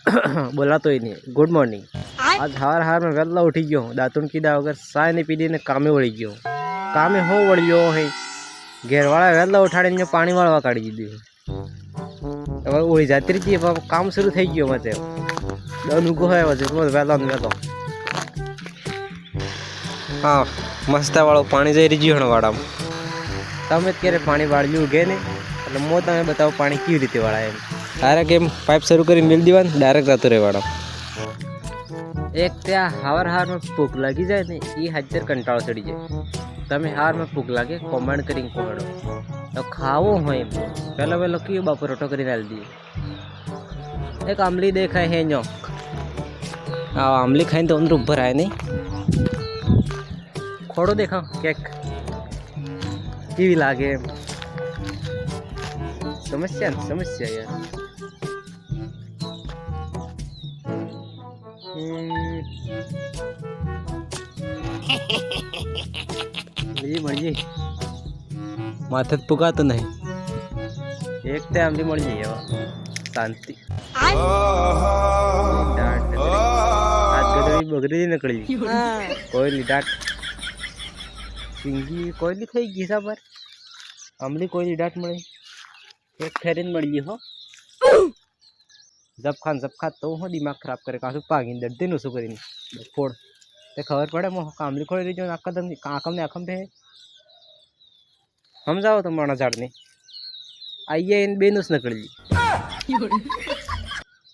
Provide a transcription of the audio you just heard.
बोलातो ही नहीं। Good morning. आज हार हार में वेला उठी गयो दातुन कीधा वगर चाय नहीं पीधी ने कामे वળી गयो। कामे हो वळ्यो है घेरवाळा वेला उठाડીને પાણી વાળવા કાઢી દીધું। હવે ઓળી જાતી રહી કામ શરૂ થઈ ગયો મતે દન ઉગો હોય વજે રોજ વેલા ને વેલો। હા મસ્ત વાળો પાણી જઈ રહી ગયો વાડામાં। તમે ક્યારે પાણી વાળ્યું ઉગે ને એટલે મો તમે બતાવો પાણી કેવી રીતે વાળાય એમ। डायरेक्ट एम पाइप शुरू कर मिल दीवान डायरेक्ट जाते रहे वाड़ा। एक त्या हावर हार में भूख लगी जाए ने ये हजर कंटाळो चढ़ी जाए। तमे हार में भूख लगे कमेंट करी कहड़ो तो खावो हो एम पहला पहला क्यों बापू रोटो करी डाल दिए। एक आमली देखा है नो आमली खाई तो अंदर ऊपर आए नहीं खोड़ो देखा केक की लागे समस्या समस्या यार। ये मर्जी माथे पुगा तो नहीं एक ते आमली मर्जी है शांति आज गदरी बगरी निकली कोई डाट सिंगी कोई थी घीसा पर आमली कोई डाट मળી एक फेरिन मળી हो जब खा तो हो दिमाग खराब करे कासु पागी दर्द नु सु करी फोड़ ते खबर पड़े मो कामली खोड़ी रही जो आका दम आकम पे हम जाओ तो माना झाड़ ने आइए इन बेनुस निकली।